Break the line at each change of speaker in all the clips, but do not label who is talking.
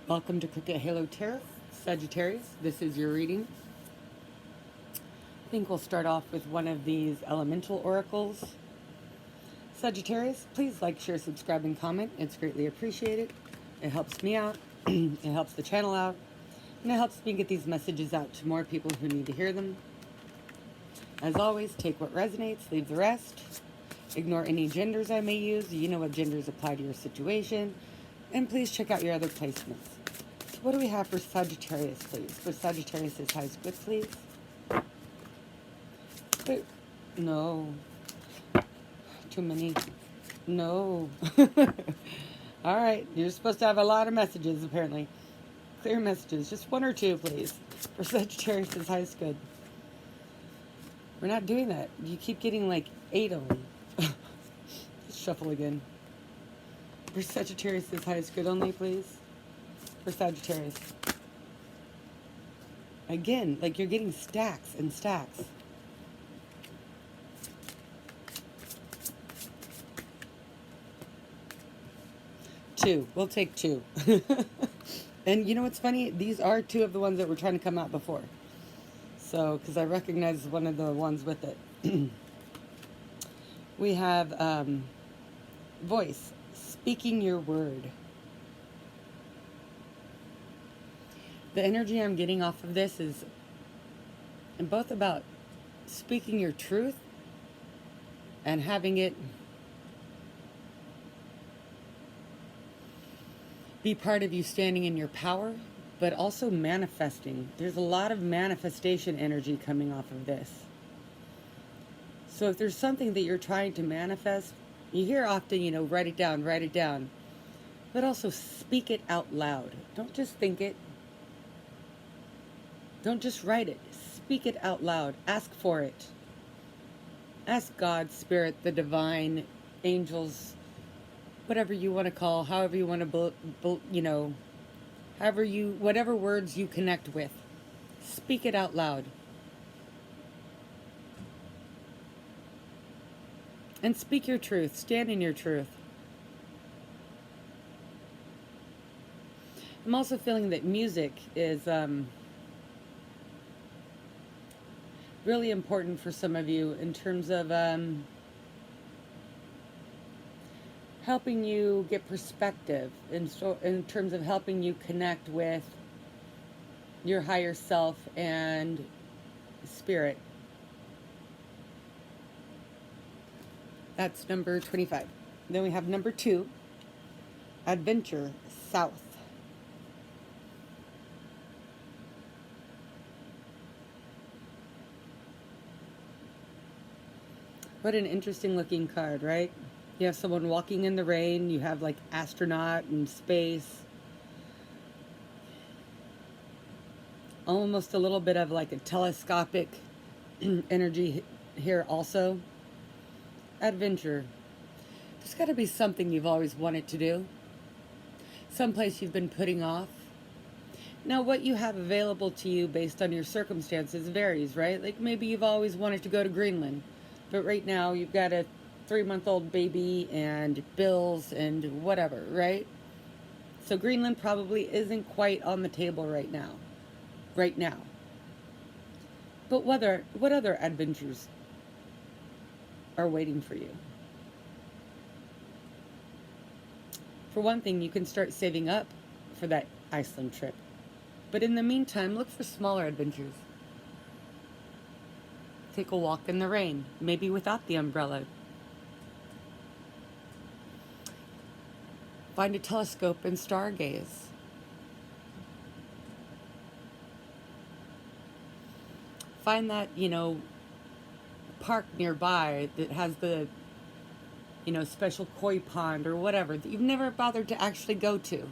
Welcome to Cricket Halo Tarot, Sagittarius. This is your reading. I think we'll start off with one of these elemental oracles. Sagittarius, please like, share, subscribe, and comment. It's greatly appreciated. It helps me out. It helps the channel out. And it helps me get these messages out to more people who need to hear them. As always, take what resonates, leave the rest. Ignore any genders I may use. You know what genders apply to your situation. And please check out your other placements. What do we have for Sagittarius, please? For Sagittarius' highest good, please. Wait, no. Too many. No. All right. You're supposed to have a lot of messages, apparently. Clear messages. Just one or two, please. For Sagittarius' highest good. We're not doing that. You keep getting like 8 of them. Let's shuffle again. For Sagittarius' highest good only, please. For Sagittarius. Again, like you're getting stacks and stacks. Two. We'll take 2. And you know what's funny? These are 2 of the ones that were trying to come out before. So, because I recognize one of the ones with it. We have voice. Speaking your word. The energy I'm getting off of this is both about speaking your truth and having it be part of you standing in your power, but also manifesting. There's a lot of manifestation energy coming off of this. So if there's something that you're trying to manifest, you hear often, write it down, but also speak it out loud. Don't just think it. Don't just write it. Speak it out loud. Ask for it. Ask God, Spirit, the divine, angels, whatever you want to call, however you want to, whatever words you connect with. Speak it out loud. And speak your truth. Stand in your truth. I'm also feeling that music is really important for some of you in terms of helping you get perspective, in terms of helping you connect with your higher self and spirit. That's number 25. Then we have number 2, Adventure South. What an interesting looking card, right? You have someone walking in the rain. You have like astronaut and space. Almost a little bit of like a telescopic energy here also. Adventure. There's got to be something you've always wanted to do. Someplace you've been putting off. Now, what you have available to you based on your circumstances varies, right? Like maybe you've always wanted to go to Greenland, but right now you've got a 3-month-old baby and bills and whatever, right? So Greenland probably isn't quite on the table right now. But what other adventures are waiting for you? For one thing, you can start saving up for that Iceland trip. But in the meantime, look for smaller adventures. Take a walk in the rain, maybe without the umbrella. Find a telescope and stargaze. Find that, park nearby that has the, special koi pond or whatever that you've never bothered to actually go to.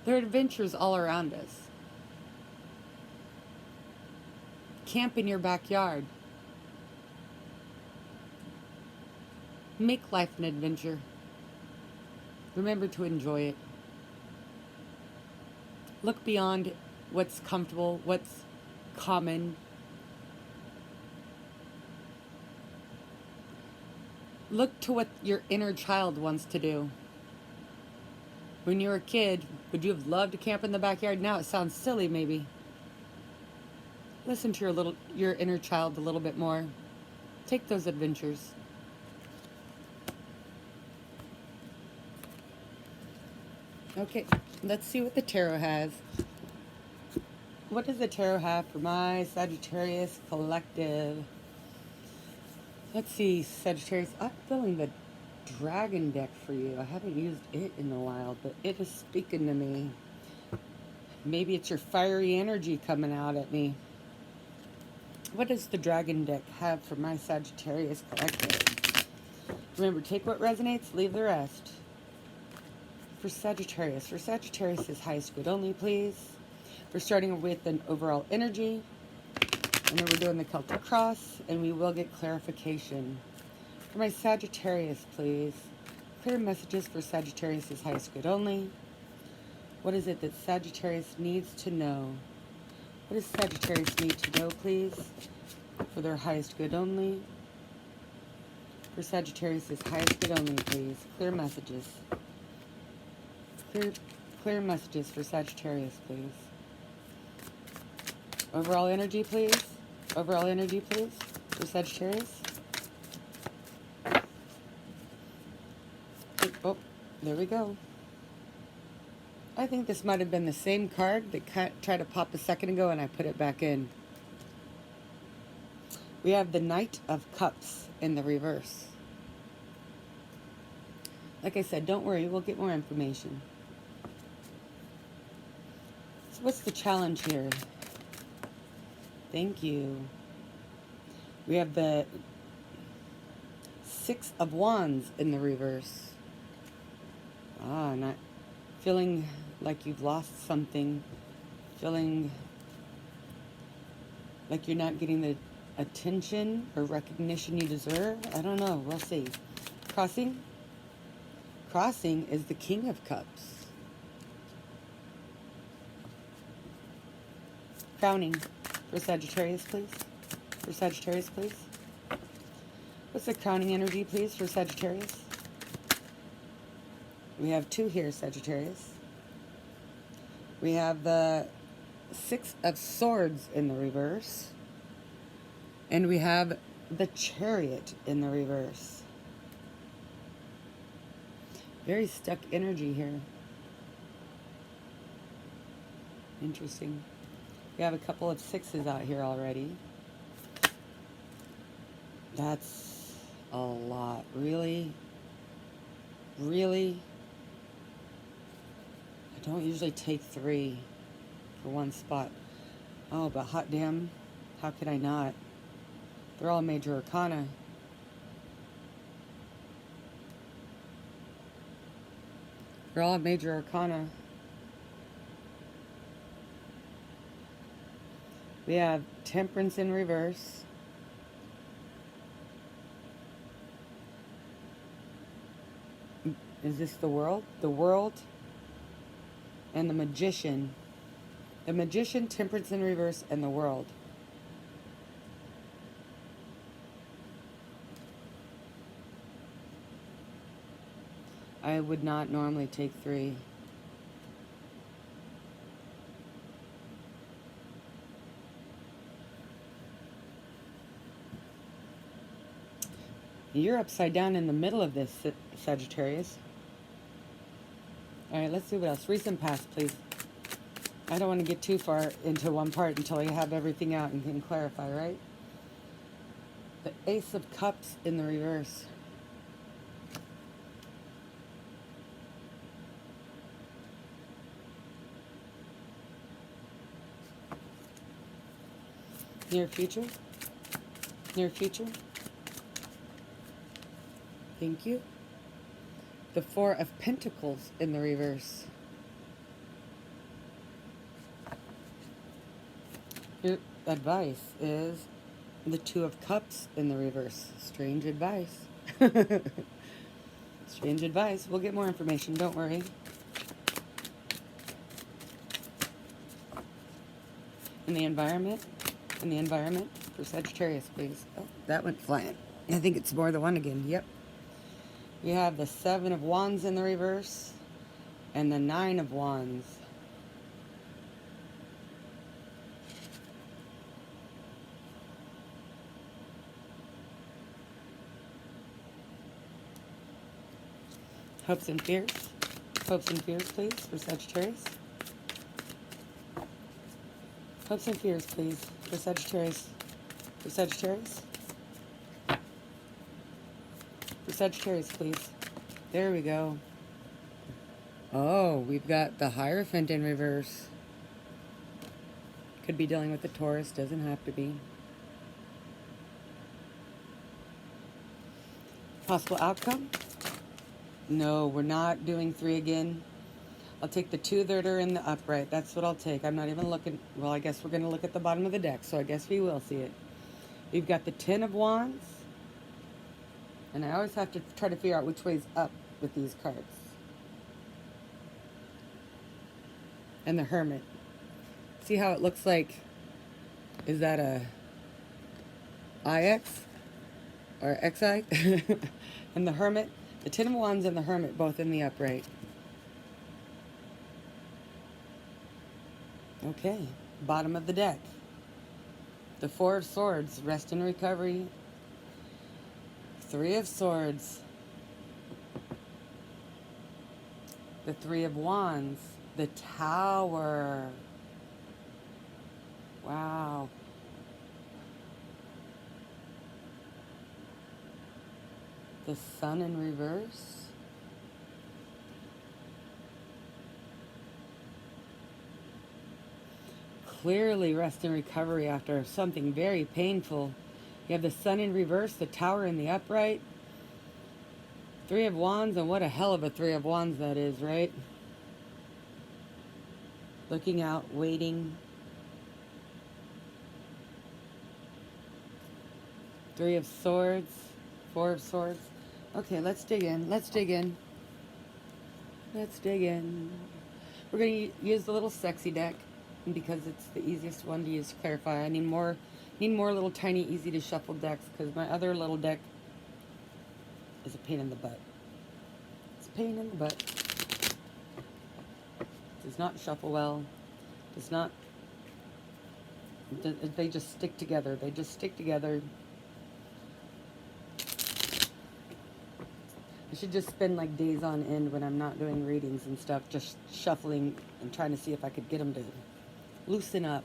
There are adventures all around us. Camp in your backyard. Make life an adventure. Remember to enjoy it. Look beyond what's comfortable, what's common. Look to what your inner child wants to do. When you were a kid, would you have loved to camp in the backyard? Now it sounds silly, maybe. Listen to your inner child a little bit more. Take those adventures. Okay, let's see what the tarot has. What does the tarot have for my Sagittarius collective? Let's see, Sagittarius. I'm feeling the dragon deck for you. I haven't used it in a while, but it is speaking to me. Maybe it's your fiery energy coming out at me. What does the dragon deck have for my Sagittarius collective? Remember, take what resonates, leave the rest. For Sagittarius is highest good only, please. We're starting with an overall energy, and then we're doing the Celtic cross, and we will get clarification. For my Sagittarius, please. Clear messages for Sagittarius is highest good only. What is it that Sagittarius needs to know? What does Sagittarius need to know, please, for their highest good only? For Sagittarius is highest good only, please. Clear messages. Clear messages for Sagittarius, please. Overall energy, please. Overall energy, please, for Sagittarius. Oh, there we go. I think this might have been the same card that tried to pop a second ago, and I put it back in. We have the Knight of Cups in the reverse. Like I said, don't worry, we'll get more information. So what's the challenge here? Thank you. We have the Six of Wands in the reverse. Not feeling like you've lost something, feeling like you're not getting the attention or recognition you deserve. I don't know. We'll see. Crossing. Crossing is the King of Cups. Crowning for Sagittarius, please. For Sagittarius, please. What's the crowning energy, please, for Sagittarius? We have two here, Sagittarius. We have the Six of Swords in the reverse. And we have the Chariot in the reverse. Very stuck energy here. Interesting. We have a couple of sixes out here already. That's a lot. Really? Really? I don't usually take three for one spot. Oh, but hot damn, how could I not? They're all major arcana. They're all major arcana. We have Temperance in reverse. Is this the World? The World and the Magician. The Magician, Temperance in reverse, and the World. I would not normally take three. You're upside down in the middle of this, Sagittarius. All right, let's see what else. Recent past, please. I don't want to get too far into one part until I have everything out and can clarify, right? The Ace of Cups in the reverse. Near future. Near future. Thank you. The Four of Pentacles in the reverse. Your advice is the Two of Cups in the reverse. Strange advice. Strange advice. We'll get more information. Don't worry. In the environment. In the environment for Sagittarius, please. Oh, that went flying. I think it's more than one again. Yep. You have the Seven of Wands in the reverse and the Nine of Wands. Hopes and fears. Hopes and fears, please, for Sagittarius. Hopes and fears, please, for Sagittarius. For Sagittarius. For Sagittarius, please. There we go. Oh, we've got the Hierophant in reverse. Could be dealing with the Taurus, doesn't have to be. Possible outcome? No, we're not doing 3 again. I'll take the 2 that are in the upright. That's what I'll take. I'm not even looking. Well, I guess we're going to look at the bottom of the deck, so I guess we will see it. We've got the 10 of Wands. And I always have to try to figure out which way's up with these cards. And the Hermit. See how it looks like? Is that a IX? Or XI? And the Hermit. The 10 of Wands and the Hermit both in the upright. Okay, bottom of the deck. The 4 of Swords, rest and recovery. 3 of Swords. The 3 of Wands. The Tower. Wow. The Sun in reverse. Clearly rest and recovery after something very painful. You have the Sun in reverse, the Tower in the upright. 3 of Wands, and what a hell of a 3 of Wands that is, right? Looking out, waiting. 3 of Swords, 4 of Swords. Okay, let's dig in. Let's dig in. Let's dig in. We're going to use the little sexy deck because it's the easiest one to use to clarify. I need more little tiny easy to shuffle decks because my other little deck is a pain in the butt. It's a pain in the butt. Does not shuffle well. Does not. They just stick together. They just stick together. I should just spend like days on end when I'm not doing readings and stuff, just shuffling and trying to see if I could get them to loosen up.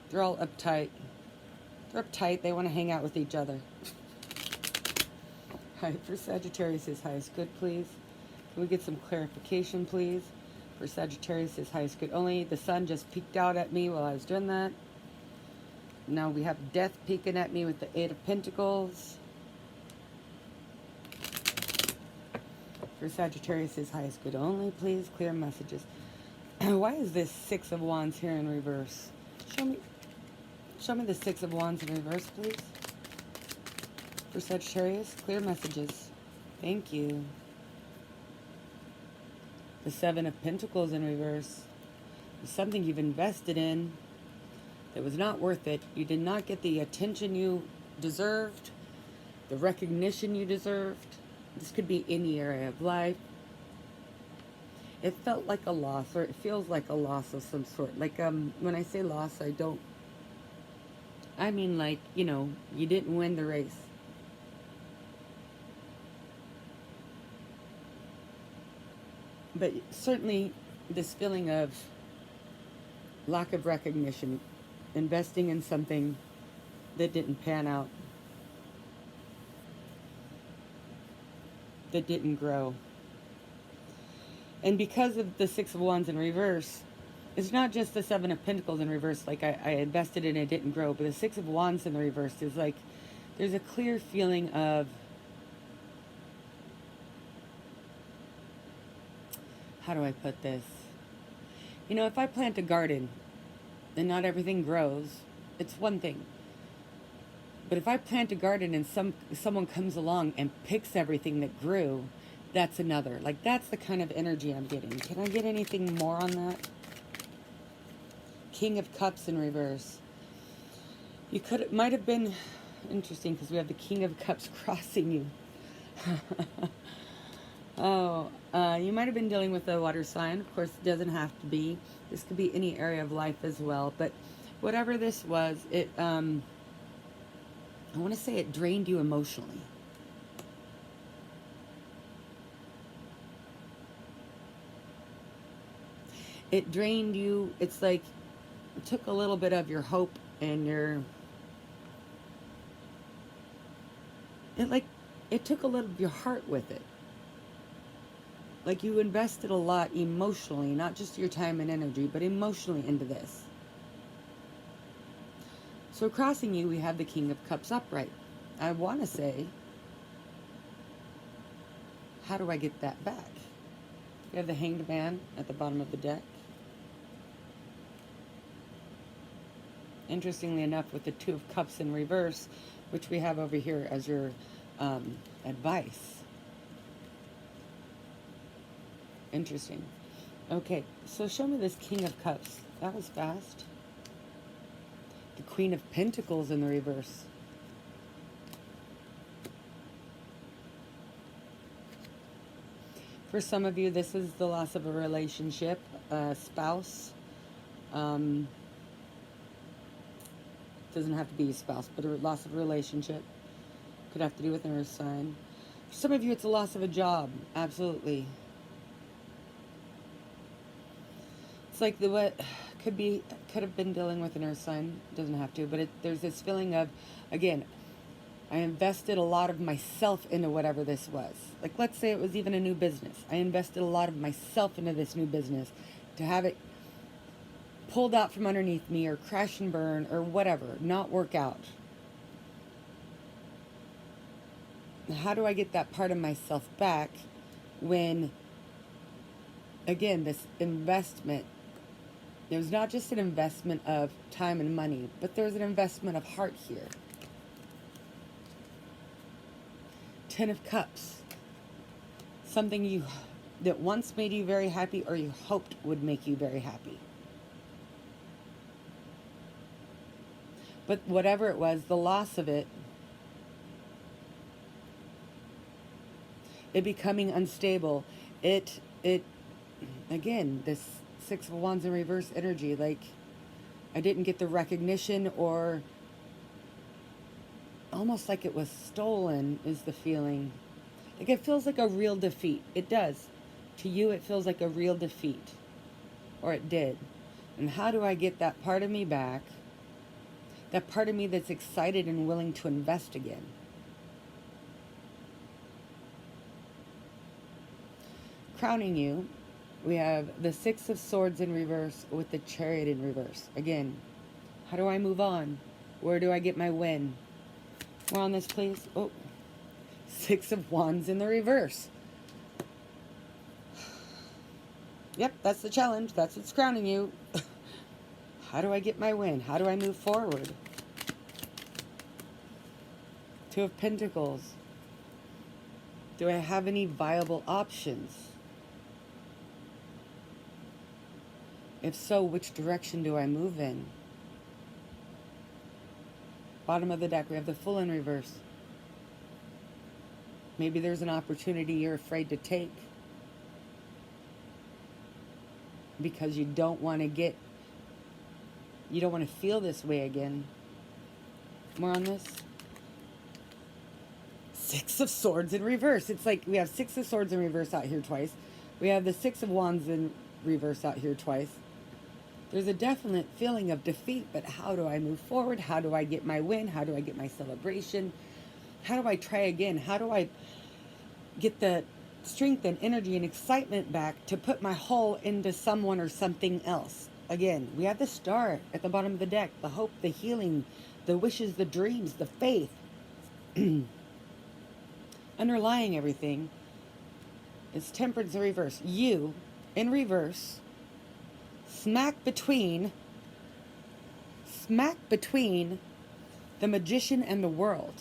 They're all uptight. They're uptight. They want to hang out with each other. All right, for Sagittarius is highest good, please. Can we get some clarification, please? For Sagittarius is highest good only. The sun just peeked out at me while I was doing that. Now we have death peeking at me with the 8 of Pentacles. For Sagittarius is highest good only, please. Clear messages. Why is this 6 of Wands here in reverse? Show me the 6 of Wands in reverse, please. For Sagittarius, clear messages. Thank you. The 7 of Pentacles in reverse. It's something you've invested in that was not worth it. You did not get the attention you deserved, the recognition you deserved. This could be any area of life. It felt like a loss, or it feels like a loss of some sort. Like, when I say loss, I mean like, you know, you didn't win the race. But certainly this feeling of lack of recognition, investing in something that didn't pan out, that didn't grow. And because of the 6 of Wands in reverse, it's not just the 7 of Pentacles in reverse, like I invested in it, didn't grow, but the 6 of Wands in the reverse is like, there's a clear feeling of, how do I put this? You know, if I plant a garden and not everything grows, it's one thing. But if I plant a garden and someone comes along and picks everything that grew, that's another. Like, that's the kind of energy I'm getting. Can I get anything more on that? King of Cups in reverse. It might have been interesting because we have the King of Cups crossing you. Oh, you might have been dealing with a water sign. Of course, it doesn't have to be. This could be any area of life as well. But whatever this was, I want to say it drained you emotionally. It drained you. It's like it took a little bit of your hope and it took a little of your heart with it. Like you invested a lot emotionally, not just your time and energy, but emotionally into this. So crossing you, we have the King of Cups upright. I want to say, how do I get that back? We have the Hanged Man at the bottom of the deck. Interestingly enough, with the Two of Cups in reverse, which we have over here as your advice. Interesting. Okay, so show me this King of Cups. That was fast. The Queen of Pentacles in the reverse. For some of you, this is the loss of a relationship, a spouse. Doesn't have to be a spouse, but a loss of a relationship. Could have to do with an earth sign. For some of you, it's a loss of a job. Absolutely. It's like what could have been dealing with an earth sign. Doesn't have to, but there's this feeling of, again, I invested a lot of myself into whatever this was. Like, let's say it was even a new business. I invested a lot of myself into this new business to have it pulled out from underneath me or crash and burn or whatever, not work out. How do I get that part of myself back when, again, this investment, there's not just an investment of time and money, but there's an investment of heart here. Ten of Cups. Something that once made you very happy or you hoped would make you very happy. But whatever it was, the loss of it becoming unstable, again, this Six of Wands in reverse energy, like I didn't get the recognition, or almost like it was stolen is the feeling. Like it feels like a real defeat. It does. To you, it feels like a real defeat. Or it did. And how do I get that part of me back? That part of me that's excited and willing to invest again. Crowning you, we have the Six of Swords in reverse with the Chariot in reverse. Again, how do I move on? Where do I get my win? More on this, please. Oh, Six of Wands in the reverse. Yep, that's the challenge. That's what's crowning you. How do I get my win? How do I move forward? Two of Pentacles. Do I have any viable options? If so, which direction do I move in? Bottom of the deck, we have the Fool in reverse. Maybe there's an opportunity you're afraid to take because you don't want to feel this way again. More on this. Six of Swords in reverse. It's like we have Six of Swords in reverse out here twice. We have the Six of Wands in reverse out here twice. There's a definite feeling of defeat, but how do I move forward? How do I get my win? How do I get my celebration? How do I try again? How do I get the strength and energy and excitement back to put my whole into someone or something else? Again, we have the Star at the bottom of the deck, the hope, the healing, the wishes, the dreams, the faith. Underlying everything is Temperance in reverse. You, in reverse, smack between the Magician and the World.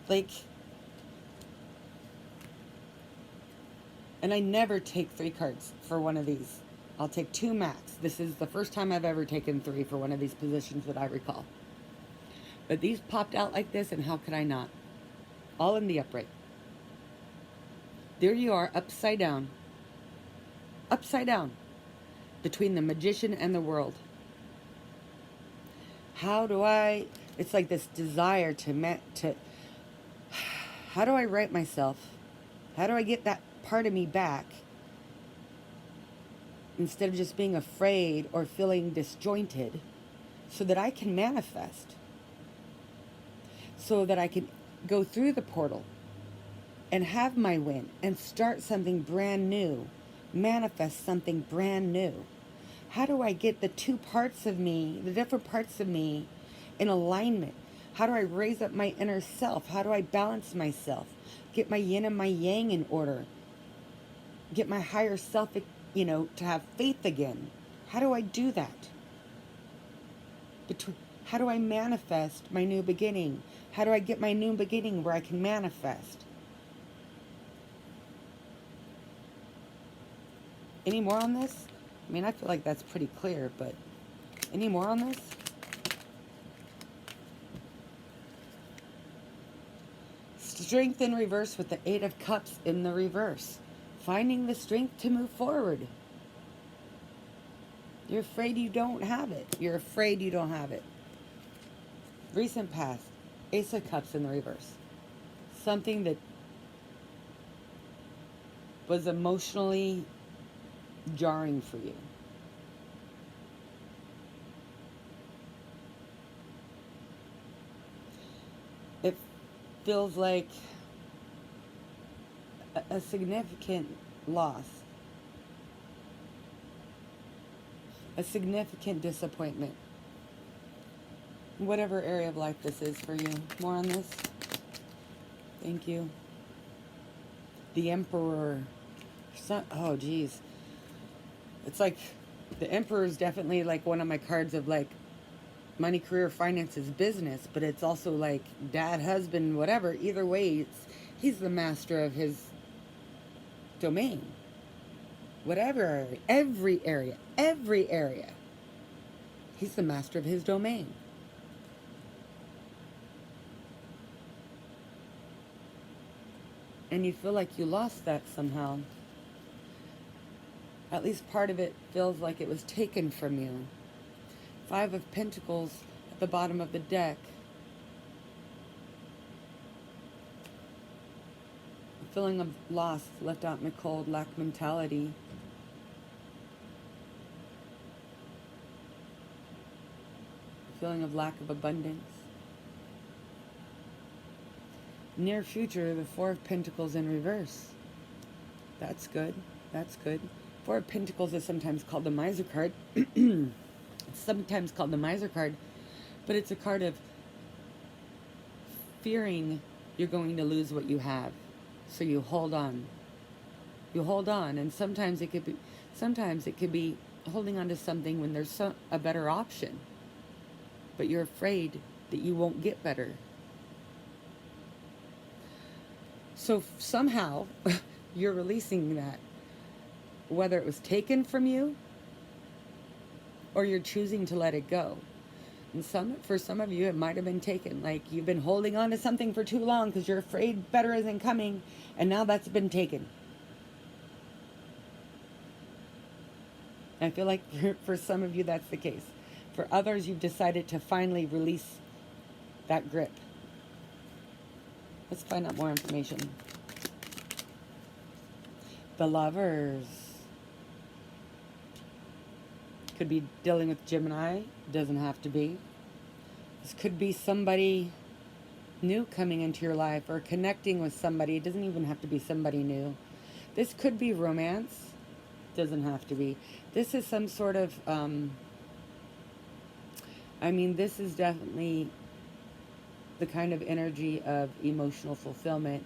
Like, and I never take 3 cards for one of these. I'll take 2 max. This is the first time I've ever taken 3 for one of these positions that I recall. But these popped out like this, and how could I not? All in the upright. There you are, upside down. Upside down. Between the magician and the world. How do I... It's like this desire to... How do I right myself? How do I get that part of me back? Instead of just being afraid or feeling disjointed, so that I can manifest. So that I can go through the portal and have my win and start something brand new. Manifest something brand new. How do I get the two parts of me, the different parts of me, in alignment? How do I raise up my inner self? How do I balance myself? Get my yin and my yang in order. Get my higher self, to have faith again. How do I do that? How do I manifest my new beginning? How do I get my new beginning where I can manifest? Any more on this? I mean, I feel like that's pretty clear, but any more on this? Strength in reverse with the Eight of Cups in the reverse. Finding the strength to move forward. You're afraid you don't have it. You're afraid you don't have it. Recent past. Ace of Cups in the reverse. Something that was emotionally jarring for you. It feels like a significant loss. A significant disappointment. Whatever area of life this is for you. More on this? Thank you. The Emperor. Oh, geez. It's like the Emperor is definitely like one of my cards of like money, career, finances, business, but it's also like dad, husband, whatever. Either way, he's the master of his domain. Whatever, every area. He's the master of his domain. And you feel like you lost that somehow. At least part of it feels like it was taken from you. Five of Pentacles at the bottom of the deck. A feeling of loss, left out in the cold, lack mentality. A feeling of lack of abundance. Near future, the Four of Pentacles in reverse. That's good. That's good. Four of Pentacles is sometimes called the Miser card. It's sometimes called the Miser card, but it's a card of fearing you're going to lose what you have. So you hold on. You hold on, and sometimes it could be holding on to something when there's a better option. But you're afraid that you won't get better. So somehow you're releasing that. Whether it was taken from you or you're choosing to let it go. And for some of you, it might have been taken. Like you've been holding on to something for too long because you're afraid better isn't coming, and now that's been taken. I feel like for some of you, that's the case. For others, you've decided to finally release that grip. Let's find out more information. The Lovers. Could be dealing with Gemini. Doesn't have to be. This could be somebody new coming into your life or connecting with somebody. It doesn't even have to be somebody new. This could be romance. Doesn't have to be. This is some sort of, this is definitely the kind of energy of emotional fulfillment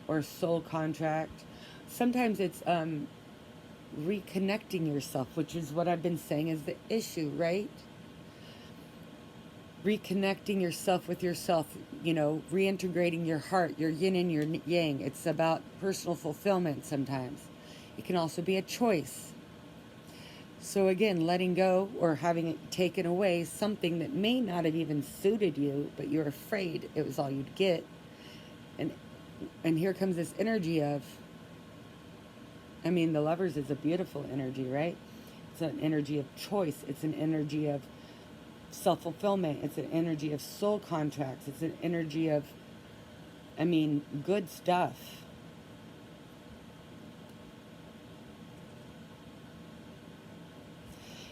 or soul contract. Sometimes it's reconnecting yourself, which is what I've been saying is the issue, right? Reconnecting yourself with yourself, reintegrating your heart, your yin and your yang. It's about personal fulfillment sometimes. It can also be a choice. So again, letting go or having it taken away, something that may not have even suited you, but you're afraid it was all you'd get. And here comes this energy of I mean, the Lovers is a beautiful energy, right? It's an energy of choice. It's an energy of self-fulfillment. It's an energy of soul contracts. It's an energy of, I mean, good stuff.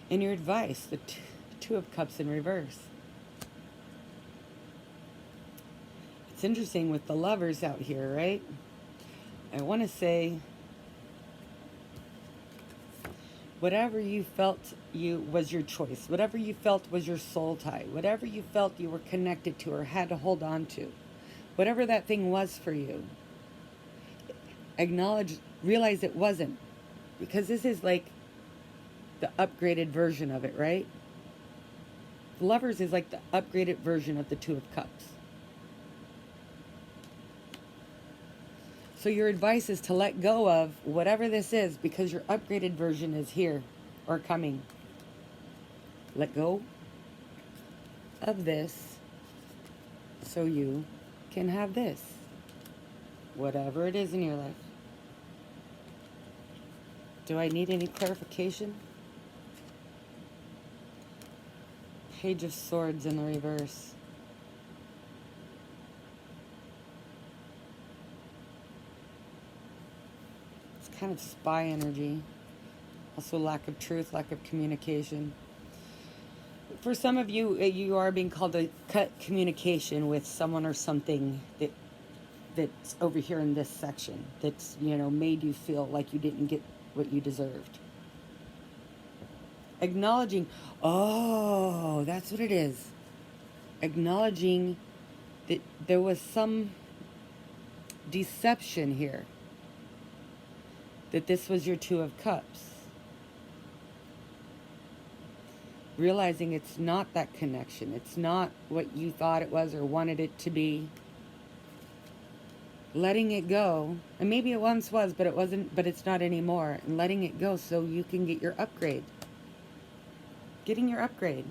And your advice, the Two of Cups in reverse. It's interesting with the Lovers out here, right? I want to say, whatever you felt was your choice, whatever you felt was your soul tie, whatever you felt you were connected to or had to hold on to, whatever that thing was for you, acknowledge, realize it wasn't, because this is like the upgraded version of it, right? The Lovers is like the upgraded version of the Two of Cups. So your advice is to let go of whatever this is, because your upgraded version is here or coming. Let go of this so you can have this, whatever it is in your life. Do I need any clarification? Page of Swords in the reverse. Kind of spy energy. Also lack of truth, lack of communication. For some of you, you are being called to cut communication with someone or something that's over here in this section, that's, made you feel like you didn't get what you deserved. Acknowledging, oh, that's what it is. Acknowledging that there was some deception here. That this was your Two of Cups. Realizing it's not that connection. It's not what you thought it was or wanted it to be. Letting it go. And maybe it once was, but it wasn't, but it's not anymore. And letting it go so you can get your upgrade. Getting your upgrade.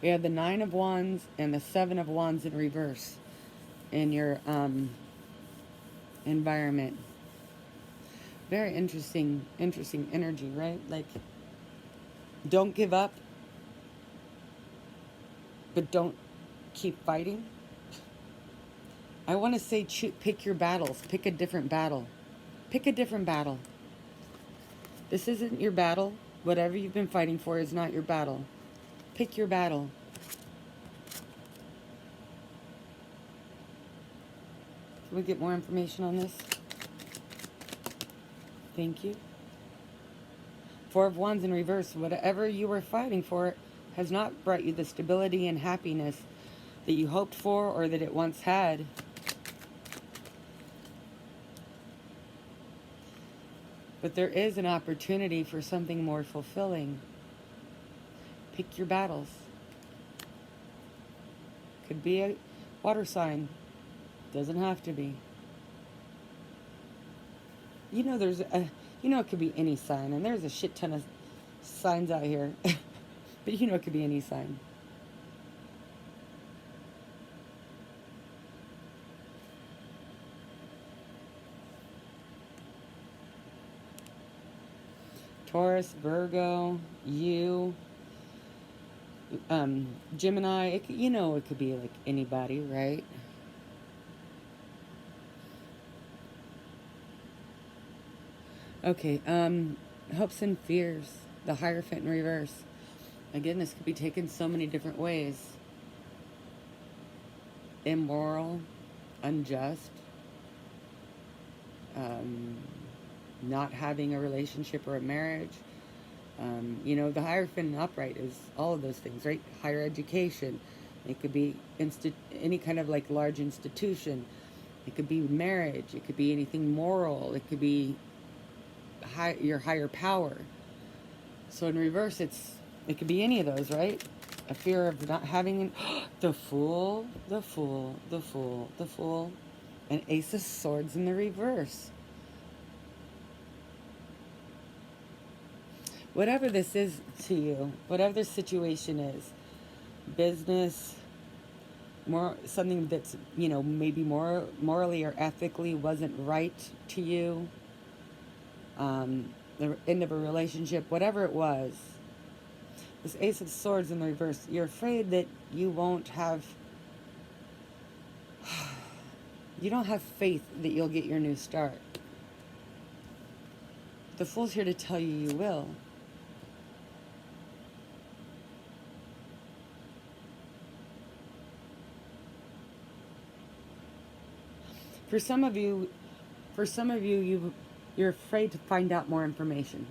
We have the Nine of Wands and the Seven of Wands in reverse in your environment. Very interesting energy, right? Like, don't give up, but don't keep fighting. I want to say pick your battles. Pick a different battle. Pick a different battle. This isn't your battle. Whatever you've been fighting for is not your battle. Pick your battle. Can we get more information on this? Thank you. Four of Wands in reverse. Whatever you were fighting for has not brought you the stability and happiness that you hoped for or that it once had. But there is an opportunity for something more fulfilling. Pick your battles. Could be a water sign. Doesn't have to be. It could be any sign, and there's a shit ton of signs out here. But it could be any sign. Taurus, Virgo, Gemini. It could be like anybody, right? Okay, hopes and fears, the Hierophant in reverse. Again, this could be taken so many different ways. Immoral, unjust, not having a relationship or a marriage. The Hierophant upright is all of those things, right? Higher education. It could be any kind of like large institution. It could be marriage. It could be anything moral. It could be your higher power. So in reverse, it could be any of those, right? A fear of not having the Fool, the Fool, the Fool, the Fool, and Ace of Swords in the reverse. Whatever this is to you, whatever the situation is, business, more something that's, you know, maybe more morally or ethically wasn't right to you, the end of a relationship, whatever it was. This Ace of Swords in the reverse, you're afraid that you won't have, you don't have faith that you'll get your new start. The Fool's here to tell you you will. For some of you, you're afraid to find out more information.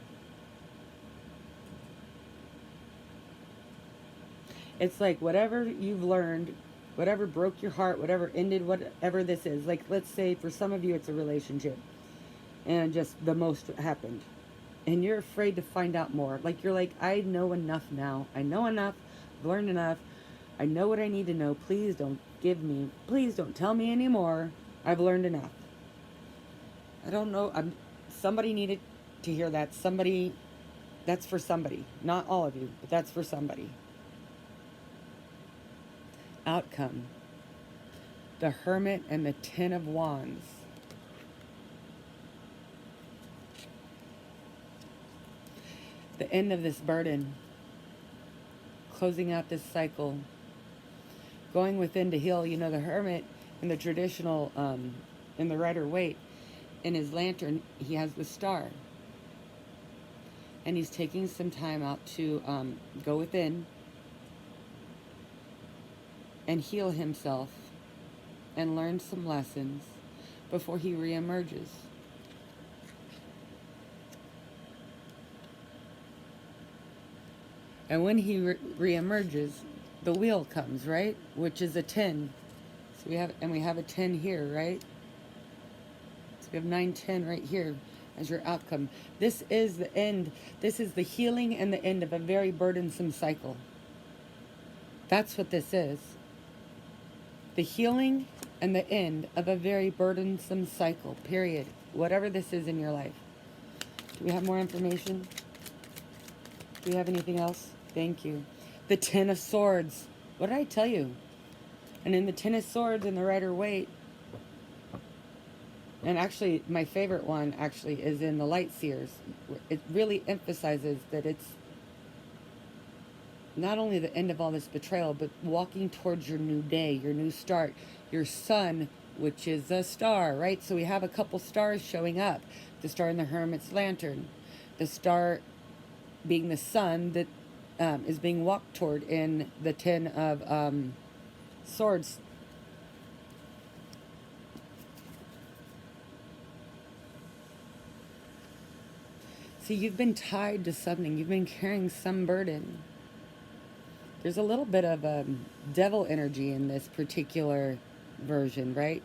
It's like whatever you've learned, whatever broke your heart, whatever ended, whatever this is. Like, let's say for some of you it's a relationship and just the most happened. And you're afraid to find out more. Like, you're like, I know enough now. I know enough. I've learned enough. I know what I need to know. Please don't please don't tell me anymore. I've learned enough. I don't know. Somebody needed to hear that. Somebody, that's for somebody. Not all of you, but that's for somebody. Outcome. The Hermit and the Ten of Wands. The end of this burden. Closing out this cycle. Going within to heal. You know, the Hermit in the traditional, in the Rider-Waite, in his lantern, he has the star. And he's taking some time out to go within and heal himself and learn some lessons before he reemerges. And when he reemerges, the wheel comes, right? Which is a 10. So we have a 10 here, right? So we have 9, 10 right here as your outcome. This is the end. This is the healing and the end of a very burdensome cycle. That's what this is. The healing and the end of a very burdensome cycle, period. Whatever this is in your life. Do we have more information? Do we have anything else? Thank you. The Ten of Swords. What did I tell you? And in the Ten of Swords in the Rider-Waite, and actually my favorite one actually is in the Light Seers. It really emphasizes that it's not only the end of all this betrayal, but walking towards your new day, your new start, your sun, which is a star, right? So we have a couple stars showing up. The star in the Hermit's lantern. The star being the sun that is being walked toward in the Ten of Swords. See, you've been tied to something. You've been carrying some burden. There's a little bit of devil energy in this particular version, right?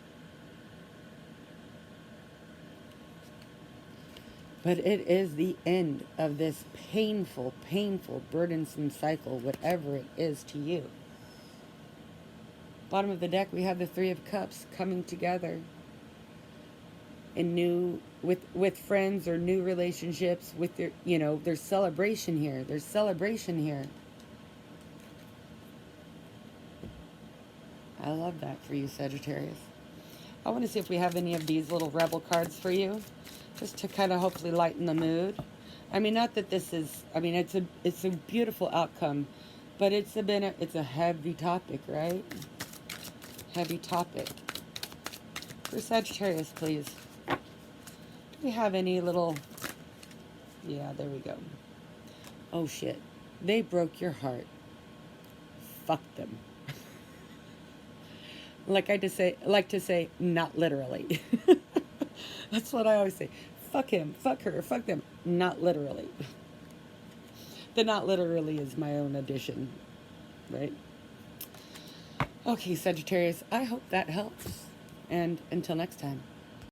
But it is the end of this painful, painful, burdensome cycle, whatever it is to you. Bottom of the deck, we have the Three of Cups coming together in new, with friends or new relationships, with their, you know, there's celebration here. There's celebration here. I love that for you, Sagittarius. I want to see if we have any of these little rebel cards for you, just to kind of hopefully lighten the mood. I mean, not that this is, I mean, it's a beautiful outcome, but it's a heavy topic, right? Heavy topic. For Sagittarius, please. Do we have any little, yeah, there we go. Oh shit, they broke your heart. Fuck them. Like to say, not literally. That's what I always say. Fuck him, fuck her, fuck them. Not literally. The not literally is my own addition, right? Okay, Sagittarius, I hope that helps. And until next time.